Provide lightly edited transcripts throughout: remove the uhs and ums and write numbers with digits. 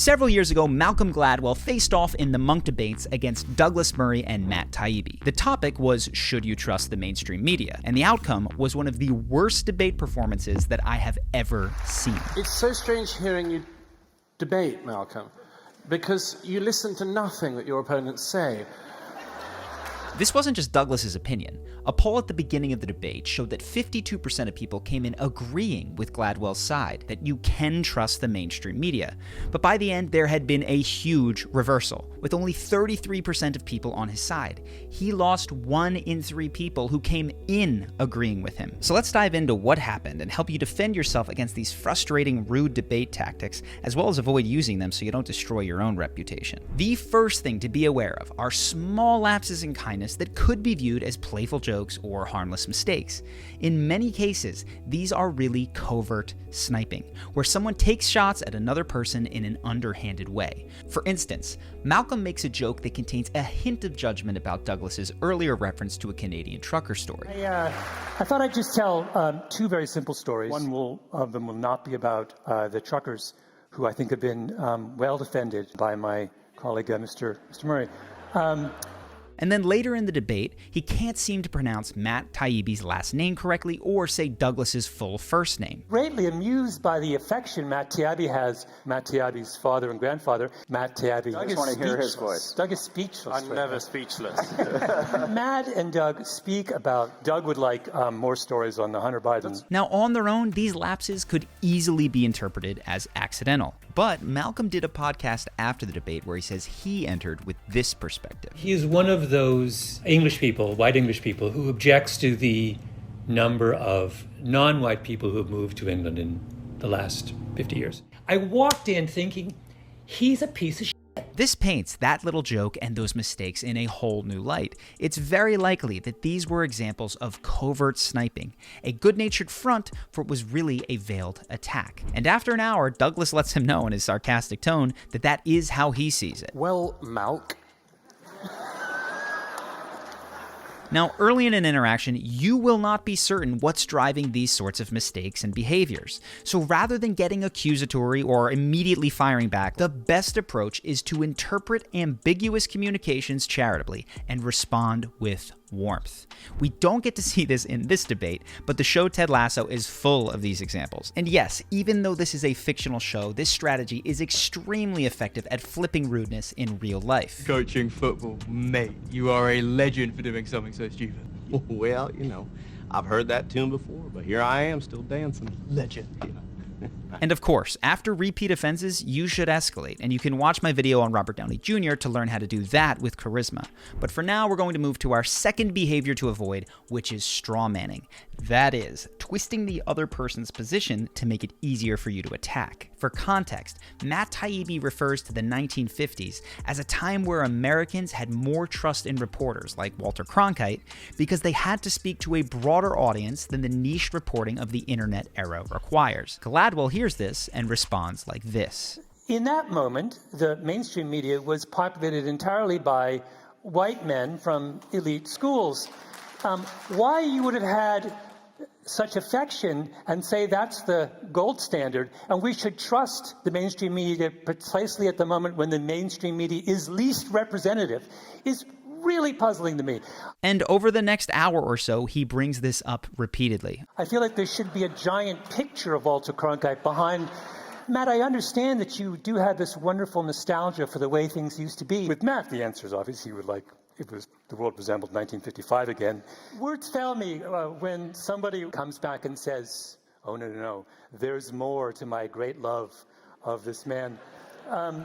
Several years ago, Malcolm Gladwell faced off in the Monk debates against Douglas Murray and Matt Taibbi. The topic was, should you trust the mainstream media? And the outcome was one of the worst debate performances that I have ever seen. It's so strange hearing you debate, Malcolm, because you listen to nothing that your opponents say. This wasn't just Douglas's opinion. A poll at the beginning of the debate showed that 52% of people came in agreeing with Gladwell's side, that you can trust the mainstream media. But by the end, there had been a huge reversal, with only 33% of people on his side. He lost 1 in 3 people who came in agreeing with him. So let's dive into what happened and help you defend yourself against these frustrating, rude debate tactics, as well as avoid using them so you don't destroy your own reputation. The first thing to be aware of are small lapses in kindness that could be viewed as playful jokes or harmless mistakes. In many cases, these are really covert sniping, where someone takes shots at another person in an underhanded way. For instance, Malcolm makes a joke that contains a hint of judgment about Douglas's earlier reference to a Canadian trucker story. I thought I'd just tell 2 very simple stories. One of them will not be about the truckers, who I think have been well defended by my colleague, Mr. Murray. And then later in the debate, he can't seem to pronounce Matt Taibbi's last name correctly or say Douglas's full first name. Greatly amused by the affection Matt Taibbi has, Matt Taibbi's father and grandfather. Matt Taibbi. I just want to hear his voice. Doug is speechless. I'm never speechless. Matt and Doug speak about, Doug would like more stories on the Hunter Biden. Now, on their own, these lapses could easily be interpreted as accidental. But Malcolm did a podcast after the debate where he says he entered with this perspective. He is one of those English people, white English people, who objects to the number of non-white people who have moved to England in the last 50 years. I walked in thinking, he's a piece of shit. This paints that little joke and those mistakes in a whole new light. It's very likely that these were examples of covert sniping, a good-natured front for what was really a veiled attack. And after an hour, Douglas lets him know in his sarcastic tone that that is how he sees it. Well, Malk. Now, early in an interaction, you will not be certain what's driving these sorts of mistakes and behaviors. So rather than getting accusatory or immediately firing back, the best approach is to interpret ambiguous communications charitably and respond with warmth. We don't get to see this in this debate, but the show Ted Lasso is full of these examples. And yes, even though this is a fictional show, this strategy is extremely effective at flipping rudeness in real life. Coaching football, mate, you are a legend for doing something so stupid. Well, I've heard that tune before, but here I am still dancing. Legend. And of course, after repeat offenses, you should escalate, and you can watch my video on Robert Downey Jr. to learn how to do that with charisma. But for now, we're going to move to our second behavior to avoid, which is straw manning. That is, twisting the other person's position to make it easier for you to attack. For context, Matt Taibbi refers to the 1950s as a time where Americans had more trust in reporters like Walter Cronkite because they had to speak to a broader audience than the niche reporting of the internet era requires. Gladwell hears this and responds like this. In that moment, the mainstream media was populated entirely by white men from elite schools. Why you would have had such affection and say that's the gold standard, and we should trust the mainstream media precisely at the moment when the mainstream media is least representative, is really puzzling to me. And over the next hour or so, he brings this up repeatedly. I feel like there should be a giant picture of Walter Cronkite behind. Matt, I understand that you do have this wonderful nostalgia for the way things used to be. With Matt, the answer is obvious. He would like the world resembled 1955 again. Words fail me when somebody comes back and says, oh, no, there's more to my great love of this man.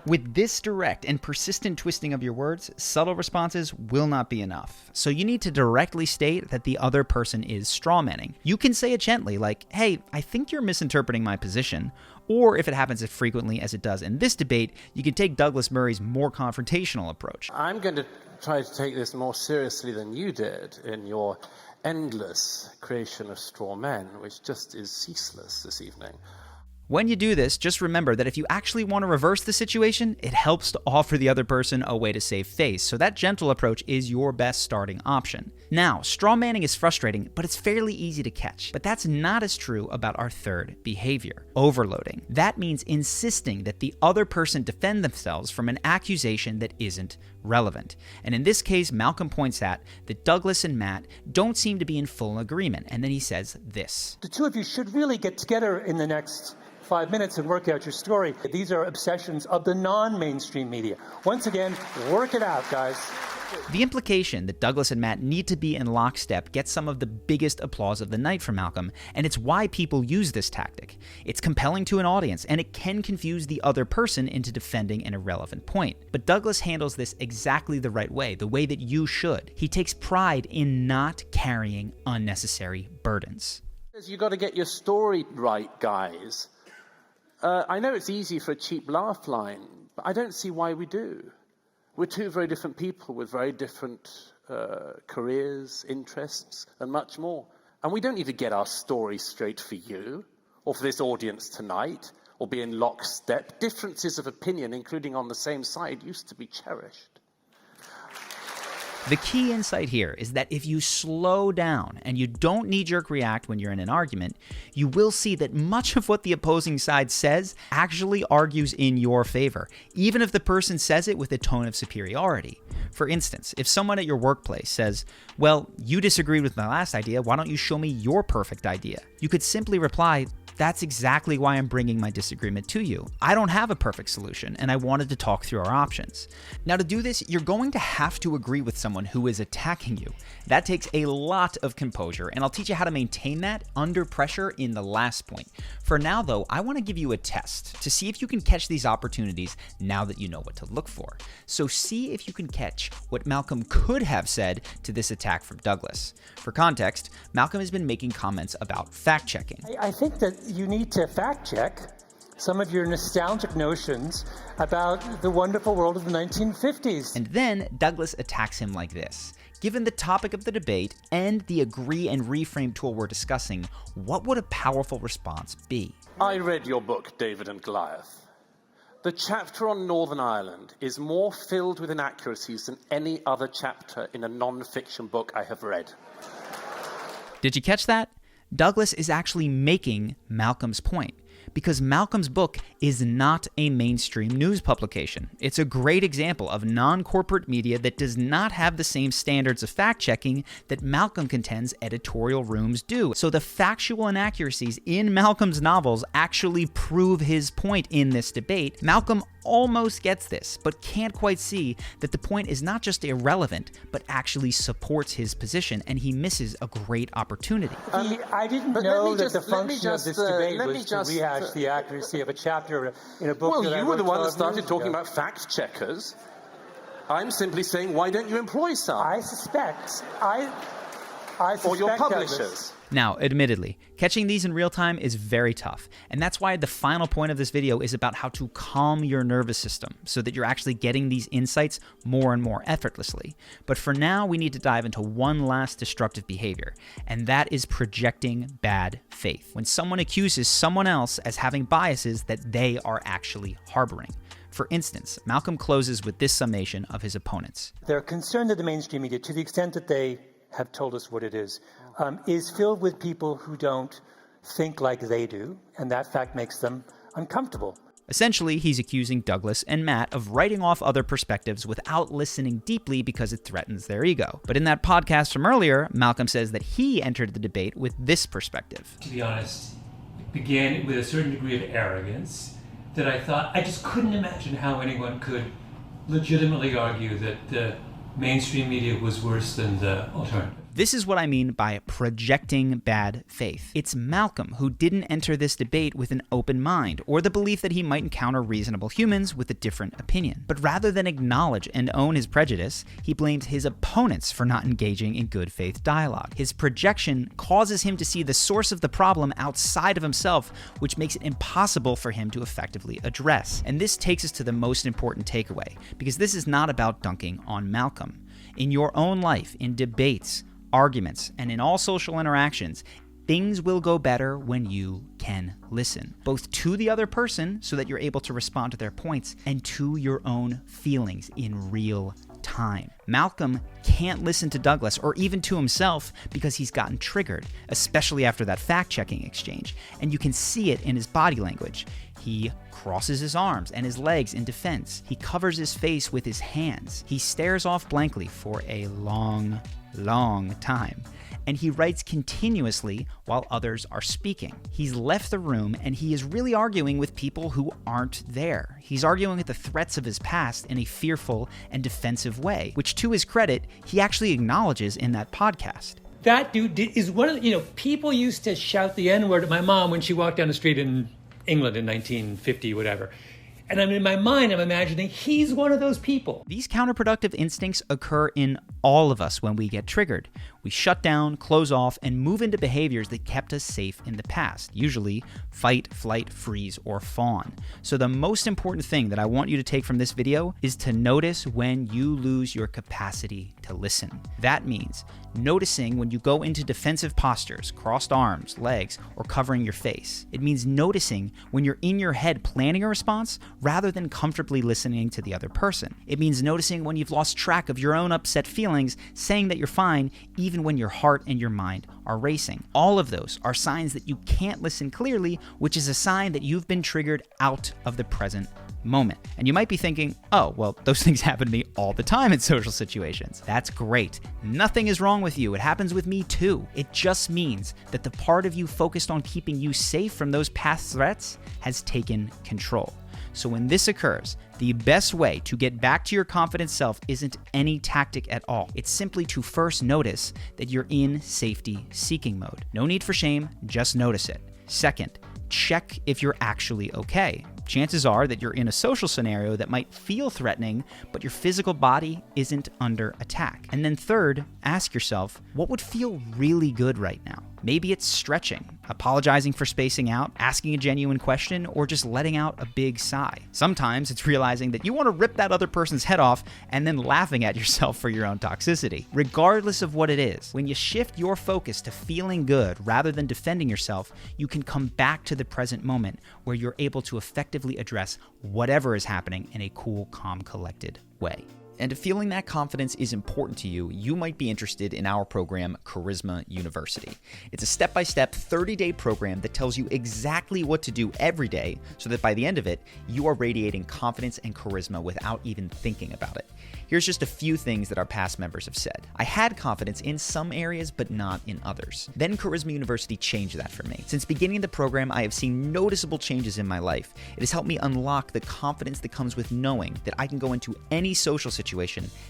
With this direct and persistent twisting of your words, subtle responses will not be enough. So you need to directly state that the other person is strawmanning. You can say it gently, like, hey, I think you're misinterpreting my position. Or if it happens as frequently as it does in this debate, you can take Douglas Murray's more confrontational approach. I'm going to try to take this more seriously than you did in your endless creation of straw men, which just is ceaseless this evening. When you do this, just remember that if you actually want to reverse the situation, it helps to offer the other person a way to save face, so that gentle approach is your best starting option. Now, straw manning is frustrating, but it's fairly easy to catch. But that's not as true about our third behavior, overloading. That means insisting that the other person defend themselves from an accusation that isn't relevant. And in this case, Malcolm points out that Douglas and Matt don't seem to be in full agreement, and then he says this. The two of you should really get together in the next 5 minutes and work out your story. These are obsessions of the non-mainstream media. Once again, work it out, guys. The implication that Douglas and Matt need to be in lockstep gets some of the biggest applause of the night from Malcolm, and it's why people use this tactic. It's compelling to an audience, and it can confuse the other person into defending an irrelevant point. But Douglas handles this exactly the right way, the way that you should. He takes pride in not carrying unnecessary burdens. You've got to get your story right, guys. I know it's easy for a cheap laugh line, but I don't see why we do. We're two very different people with very different careers, interests, and much more. And we don't need to get our story straight for you, or for this audience tonight, or be in lockstep. Differences of opinion, including on the same side, used to be cherished. The key insight here is that if you slow down and you don't knee-jerk react when you're in an argument, you will see that much of what the opposing side says actually argues in your favor, even if the person says it with a tone of superiority. For instance, if someone at your workplace says, well, you disagreed with my last idea, why don't you show me your perfect idea? You could simply reply, that's exactly why I'm bringing my disagreement to you. I don't have a perfect solution, and I wanted to talk through our options. Now, to do this, you're going to have to agree with someone who is attacking you. That takes a lot of composure, and I'll teach you how to maintain that under pressure in the last point. For now, though, I want to give you a test to see if you can catch these opportunities now that you know what to look for. So see if you can catch what Malcolm could have said to this attack from Douglas. For context, Malcolm has been making comments about fact-checking. I think that you need to fact-check some of your nostalgic notions about the wonderful world of the 1950s. And then Douglas attacks him like this. Given the topic of the debate and the agree and reframe tool we're discussing, what would a powerful response be? I read your book, David and Goliath. The chapter on Northern Ireland is more filled with inaccuracies than any other chapter in a non-fiction book I have read. Did you catch that? Douglas is actually making Malcolm's point, because Malcolm's book is not a mainstream news publication. It's a great example of non-corporate media that does not have the same standards of fact-checking that Malcolm contends editorial rooms do. So the factual inaccuracies in Malcolm's novels actually prove his point in this debate. Malcolm almost gets this, but can't quite see that the point is not just irrelevant, but actually supports his position, and he misses a great opportunity. I didn't know that the function of this debate was to rehash the accuracy of a chapter in a book. Well, you were the one that started talking about fact checkers. I'm simply saying, why don't you employ some? I suspect or your publishers. Douglas. Now, admittedly, catching these in real time is very tough, and that's why the final point of this video is about how to calm your nervous system so that you're actually getting these insights more and more effortlessly. But for now, we need to dive into one last destructive behavior, and that is projecting bad faith. When someone accuses someone else as having biases that they are actually harboring. For instance, Malcolm closes with this summation of his opponents. They're concerned that the mainstream media, to the extent that they have told us what it is filled with people who don't think like they do, and that fact makes them uncomfortable. Essentially, he's accusing Douglas and Matt of writing off other perspectives without listening deeply because it threatens their ego. But in that podcast from earlier, Malcolm says that he entered the debate with this perspective. To be honest, it began with a certain degree of arrogance that I thought I just couldn't imagine how anyone could legitimately argue that the mainstream media was worse than the alternative. This is what I mean by projecting bad faith. It's Malcolm who didn't enter this debate with an open mind or the belief that he might encounter reasonable humans with a different opinion. But rather than acknowledge and own his prejudice, he blames his opponents for not engaging in good faith dialogue. His projection causes him to see the source of the problem outside of himself, which makes it impossible for him to effectively address. And this takes us to the most important takeaway, because this is not about dunking on Malcolm. In your own life, in debates, arguments, and in all social interactions, Things will go better when you can listen, both to the other person so that you're able to respond to their points, and to your own feelings in real time. Malcolm can't listen to Douglas or even to himself because he's gotten triggered, especially after that fact-checking exchange, and you can see it in his body language. He crosses his arms and his legs in defense. He covers his face with his hands. He stares off blankly for a long time. And he writes continuously while others are speaking. He's left the room and he is really arguing with people who aren't there. He's arguing with the threats of his past in a fearful and defensive way, which to his credit, he actually acknowledges in that podcast. That dude is one of the, people used to shout the N-word at my mom when she walked down the street in England in 1950, whatever. And in my mind, I'm imagining he's one of those people. These counterproductive instincts occur in all of us when we get triggered. We shut down, close off, and move into behaviors that kept us safe in the past, usually fight, flight, freeze, or fawn. So the most important thing that I want you to take from this video is to notice when you lose your capacity to listen. That means noticing when you go into defensive postures, crossed arms, legs, or covering your face. It means noticing when you're in your head planning a response rather than comfortably listening to the other person. It means noticing when you've lost track of your own upset feelings, saying that you're fine, even when your heart and your mind are racing. All of those are signs that you can't listen clearly, which is a sign that you've been triggered out of the present moment. And you might be thinking, oh, well, those things happen to me all the time in social situations. That's great. Nothing is wrong with you. It happens with me too. It just means that the part of you focused on keeping you safe from those past threats has taken control. So when this occurs, the best way to get back to your confident self isn't any tactic at all. It's simply to first notice that you're in safety seeking mode. No need for shame, just notice it. Second, check if you're actually okay. Chances are that you're in a social scenario that might feel threatening, but your physical body isn't under attack. And then third, ask yourself, what would feel really good right now? Maybe it's stretching, apologizing for spacing out, asking a genuine question, or just letting out a big sigh. Sometimes it's realizing that you want to rip that other person's head off and then laughing at yourself for your own toxicity. Regardless of what it is, when you shift your focus to feeling good rather than defending yourself, you can come back to the present moment where you're able to effectively address whatever is happening in a cool, calm, collected way. And if feeling that confidence is important to you, you might be interested in our program, Charisma University. It's a step-by-step 30-day program that tells you exactly what to do every day so that by the end of it, you are radiating confidence and charisma without even thinking about it. Here's just a few things that our past members have said. I had confidence in some areas, but not in others. Then Charisma University changed that for me. Since beginning the program, I have seen noticeable changes in my life. It has helped me unlock the confidence that comes with knowing that I can go into any social situation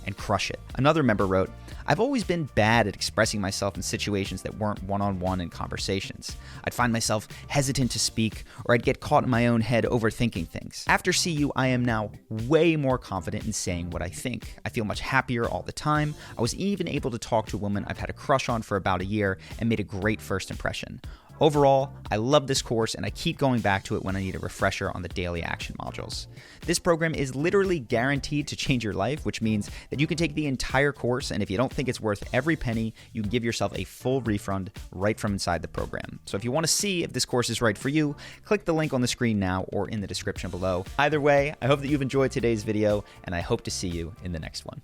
and crush it. Another member wrote, I've always been bad at expressing myself in situations that weren't one-on-one in conversations. I'd find myself hesitant to speak, or I'd get caught in my own head overthinking things. After CU, I am now way more confident in saying what I think. I feel much happier all the time. I was even able to talk to a woman I've had a crush on for about a year and made a great first impression. Overall, I love this course and I keep going back to it when I need a refresher on the daily action modules. This program is literally guaranteed to change your life, which means that you can take the entire course, and if you don't think it's worth every penny, you can give yourself a full refund right from inside the program. So if you want to see if this course is right for you, click the link on the screen now or in the description below. Either way, I hope that you've enjoyed today's video, and I hope to see you in the next one.